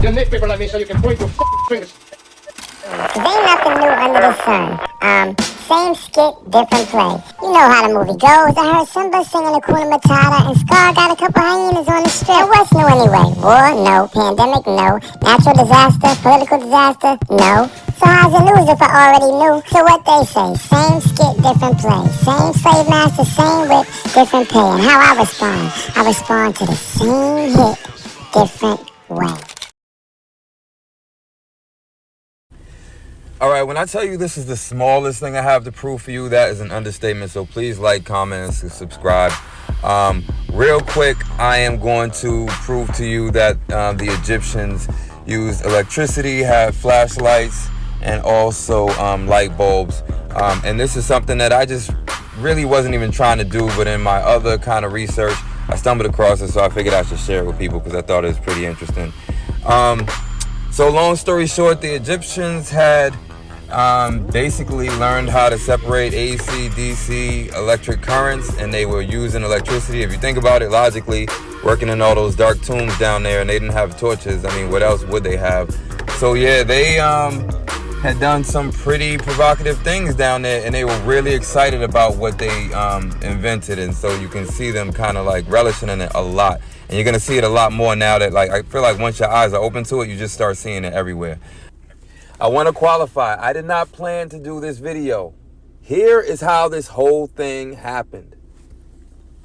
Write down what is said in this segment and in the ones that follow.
You're nitpicker like me so you can point your fingers. Cause ain't nothing new under the sun. Same skit, different play. You know how the movie goes. I heard Simba singing Hakuna Matata, and Scar got a couple hyenas on the strip. And what's new anyway? War? No. Pandemic? No. Natural disaster? Political disaster? No. So how's it news if I already knew? So what they say, same skit, different play. Same slave master, same whip, different pay. And how I respond to the same hit, different way. All right, when I tell you this is the smallest thing I have to prove for you, that is an understatement. So please like, comment, and subscribe. Real quick, I am going to prove to you that the Egyptians used electricity, had flashlights, and also light bulbs. And this is something that I just really wasn't even trying to do, but in my other kind of research, I stumbled across it, so I figured I should share it with people because I thought it was pretty interesting. So long story short, the Egyptians had basically learned how to separate AC, DC, electric currents, and they were using electricity. If you think about it logically, working in all those dark tombs down there, and they didn't have torches, I mean, what else would they have? So yeah, they had done some pretty provocative things down there, and they were really excited about what they invented, and so you can see them kind of like relishing in it a lot. And you're going to see it a lot more now that, like, I feel like once your eyes are open to it, you just start seeing it everywhere. I want to qualify. I did not plan to do this video. Here is how this whole thing happened.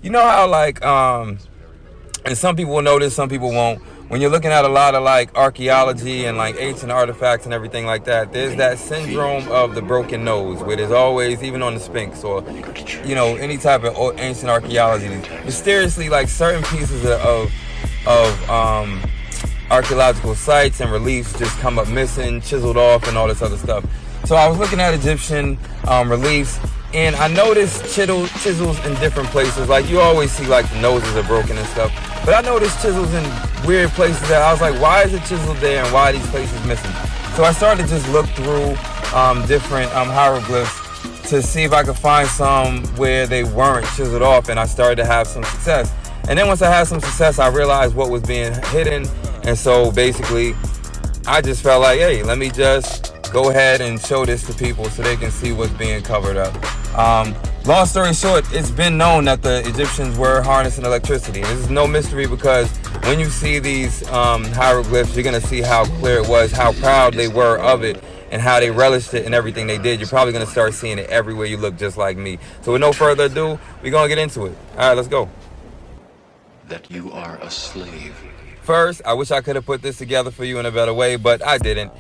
You know how, like, and some people will know this, some people won't. When you're looking at a lot of, like, archaeology and, like, ancient artifacts and everything like that, there's that syndrome of the broken nose, where there's always, even on the Sphinx or, you know, any type of ancient archaeology, mysteriously, like, certain pieces of archaeological sites and reliefs just come up missing, chiseled off, and all this other stuff. So I was looking at Egyptian reliefs, and I noticed chisels in different places. Like, you always see, like, the noses are broken and stuff. But I noticed chisels in weird places that I was like, why is it chiseled there and why are these places missing? So I started to just look through different hieroglyphs to see if I could find some where they weren't chiseled off, and I started to have some success. And then once I had some success, I realized what was being hidden. And so basically, I just felt like, hey, let me just go ahead and show this to people so they can see what's being covered up. Long story short, it's been known that the Egyptians were harnessing electricity. This is no mystery because when you see these hieroglyphs, you're going to see how clear it was, how proud they were of it, and how they relished it and everything they did. You're probably going to start seeing it everywhere you look, just like me. So with no further ado, we're going to get into it. All right, let's go. That you are a slave. First, I wish I could have put this together for you in a better way, but I didn't.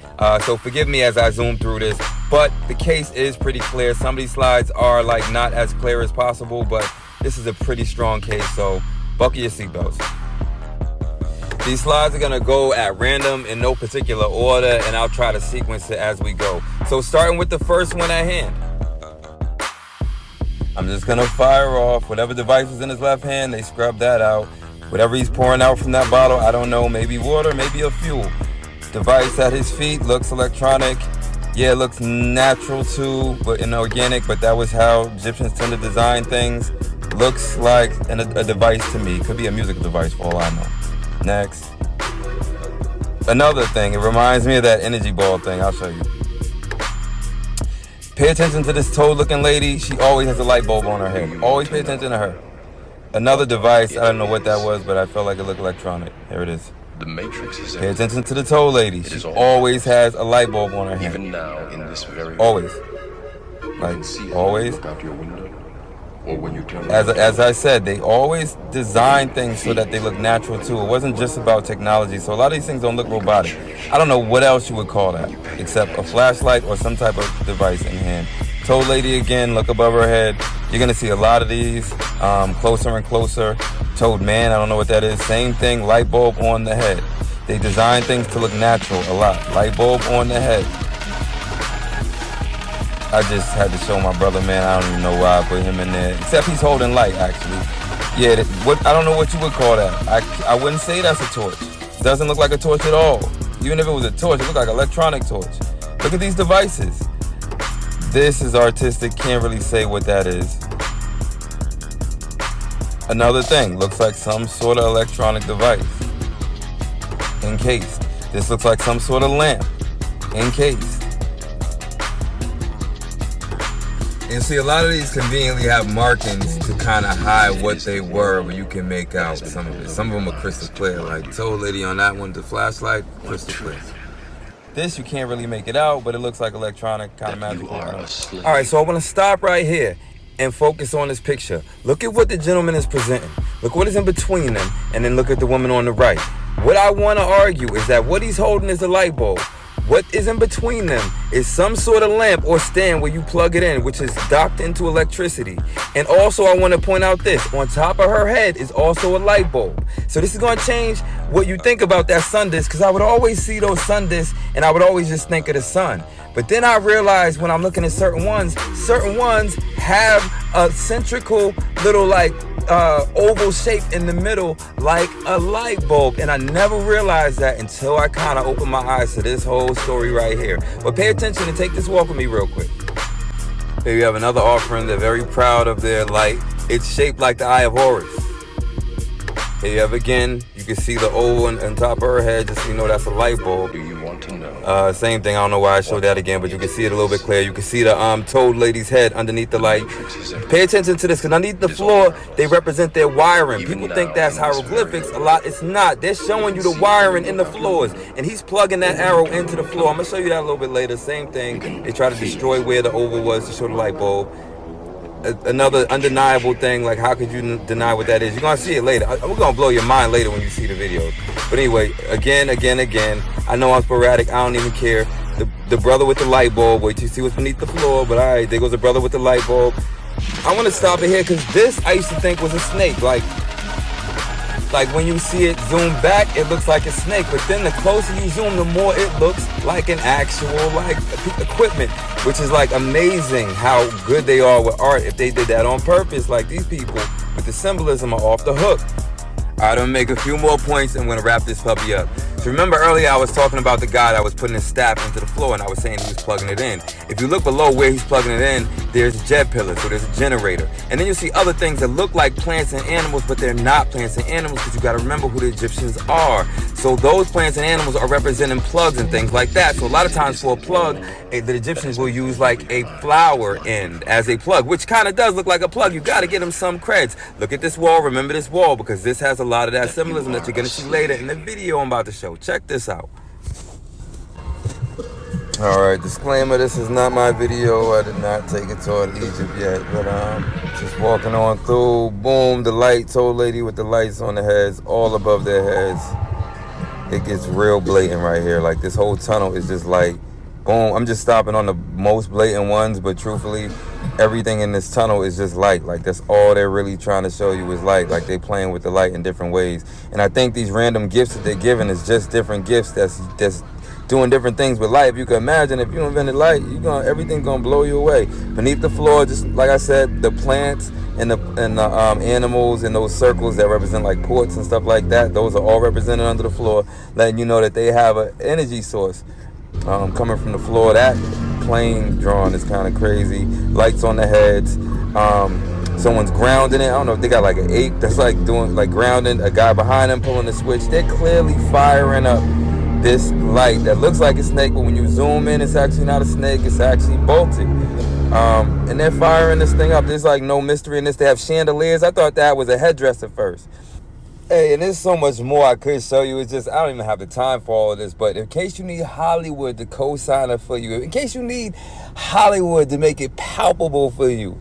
So forgive me as I zoom through this. But the case is pretty clear. Some of these slides are like not as clear as possible, but this is a pretty strong case, so buckle your seatbelts. These slides are gonna go at random in no particular order, and I'll try to sequence it as we go. So starting with the first one at hand. I'm just gonna fire off whatever device is in his left hand, they scrub that out. Whatever he's pouring out from that bottle, I don't know, maybe water, maybe a fuel. Device at his feet looks electronic. Yeah, it looks natural too, but inorganic, but that was how Egyptians tend to design things. Looks like a device to me. Could be a musical device for all I know. Next. Another thing, it reminds me of that energy ball thing. I'll show you. Pay attention to this toad-looking lady. She always has a light bulb on her head. Always pay attention to her. Another device, I don't know what that was, but I felt like it looked electronic. Here it is. The Matrix is Pay attention to the toad lady. She always has a light bulb on her head. even now in this very Always. You Like, can see always. Look out your window, or when you turn As I said, they always design things so that they look natural too. It wasn't just about technology. So a lot of these things don't look robotic. I don't know what else you would call that, except a flashlight or some type of device in hand. Toad lady again, look above her head. You're gonna see a lot of these, closer and closer. Toad man, I don't know what that is. Same thing, light bulb on the head. They design things to look natural a lot. Light bulb on the head. I just had to show my brother, man. I don't even know why I put him in there. Except he's holding light, actually. Yeah, I don't know what you would call that. I wouldn't say that's a torch. Doesn't look like a torch at all. Even if it was a torch, it looked like an electronic torch. Look at these devices. This is artistic, can't really say what that is. Another thing, looks like some sort of electronic device. Encased. This looks like some sort of lamp encased. And see, a lot of these conveniently have markings to kind of hide what they were, but you can make out some of it. Some of them are crystal clear, like Told Lady on that one, the flashlight, crystal clear. This, you can't really make it out, but it looks like electronic, kind of magical. All right, so I want to stop right here and focus on this picture. Look at what the gentleman is presenting. Look what is in between them, and then look at the woman on the right. What I want to argue is that what he's holding is a light bulb. What is in between them is some sort of lamp or stand where you plug it in, which is docked into electricity. And also, I want to point out this. On top of her head is also a light bulb. So this is going to change what you think about that sun disk, because I would always see those sun disks and I would always just think of the sun. But then I realized when I'm looking at certain ones have a centrical little like oval shape in the middle like a light bulb, and I never realized that until I kind of opened my eyes to this whole story right here. But pay attention and take this walk with me real quick. Here you have another offering. They're very proud of their light. It's shaped like the Eye of Horus. Here you have again, you can see the oval on top of her head, just so you know that's a light bulb. Do you want to know? Same thing, I don't know why I showed that again, but you can see it a little bit clear. You can see the Told Lady's head underneath the light. Pay attention to this, because underneath the floor, they represent their wiring. People think that's hieroglyphics. A lot, it's not. They're showing you the wiring in the floors, and he's plugging that arrow into the floor. I'm going to show you that a little bit later. Same thing. They try to destroy where the oval was to show the light bulb. Another undeniable thing, like how could you deny what that is? You're gonna see it later. We're gonna blow your mind later when you see the video. But anyway, again, I know I'm sporadic, I don't even care. The brother with the light bulb, wait till you see what's beneath the floor, but alright, there goes the brother with the light bulb. I want to stop it here because this I used to think was a snake. Like when you see it zoom back, it looks like a snake, but then the closer you zoom, the more it looks like an actual like equipment, which is like amazing how good they are with art. If they did that on purpose, like these people with the symbolism are off the hook. All right, I'm gonna make a few more points and I'm gonna wrap this puppy up. So remember earlier I was talking about the guy that was putting his staff into the floor, and I was saying he was plugging it in. If you look below where he's plugging it in, there's jet pillars, so there's a generator. And then you see other things that look like plants and animals, but they're not plants and animals, because you gotta remember who the Egyptians are. So those plants and animals are representing plugs and things like that. So a lot of times for a plug, the Egyptians will use like a flower end as a plug, which kind of does look like a plug. You gotta get them some creds. Look at this wall, remember this wall, because this has a lot of that symbolism that you're gonna see later in the video I'm about to show. Check this out. Alright, disclaimer, this is not my video. I did not take it toward Egypt yet, but just walking on through, boom, the light, Told Lady with the lights on the heads, all above their heads. It gets real blatant right here. Like this whole tunnel is just like, boom. I'm just stopping on the most blatant ones, but truthfully, everything in this tunnel is just light. Like that's all they're really trying to show you is light. Like they playing with the light in different ways. And I think these random gifts that they're giving is just different gifts that's doing different things with light. If you can imagine, if you invented light, everything's gonna blow you away. Beneath the floor, just like I said, the plants and the animals and those circles that represent like ports and stuff like that, those are all represented under the floor, letting you know that they have an energy source coming from the floor. That plane drawing is kind of crazy. Lights on the heads. Someone's grounding it. I don't know if they got like an ape that's like doing like grounding, a guy behind them pulling the switch. They're clearly firing up this light that looks like a snake, but when you zoom in, it's actually not a snake, it's actually bolted. And they're firing this thing up. There's like no mystery in this. They have chandeliers. I thought that was a headdress at first. Hey, and there's so much more I could show you. It's just, I don't even have the time for all of this, but in case you need Hollywood to co-sign it for you, in case you need Hollywood to make it palpable for you,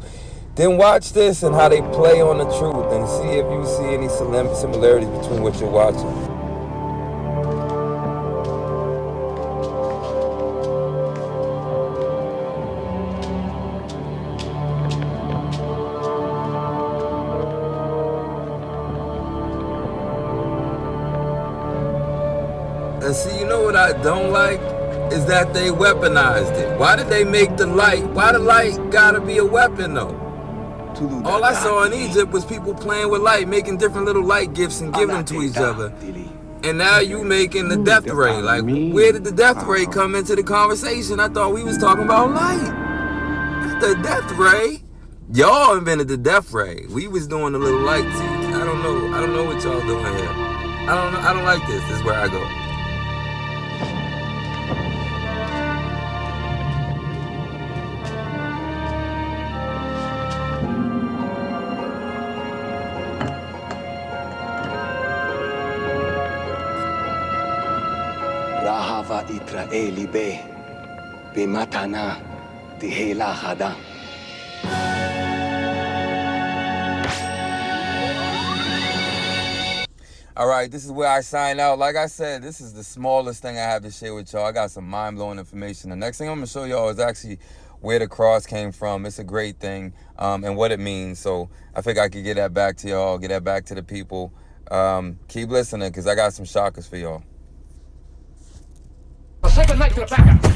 then watch this and how they play on the truth and see if you see any similarities between what you're watching. And see, you know what I don't like? Is that they weaponized it. Why did they make the light? Why the light gotta be a weapon though? All I saw in Egypt was people playing with light, making different little light gifts and giving them to each other. And now you making the death ray. Like, where did the death ray come into the conversation? I thought we was talking about light. The death ray? Y'all invented the death ray. We was doing the little light teeth. I don't know what y'all doing here. I don't like this. This is where I go. Rahava Israeli be Bimatana Tihela Hada. All right, this is where I sign out. Like I said, this is the smallest thing I have to share with y'all. I got some mind-blowing information. The next thing I'm going to show y'all is actually where the cross came from. It's a great thing, and what it means. So I think I could get that back to y'all, get that back to the people. Keep listening, because I got some shockers for y'all. I'll say goodnight to the backup.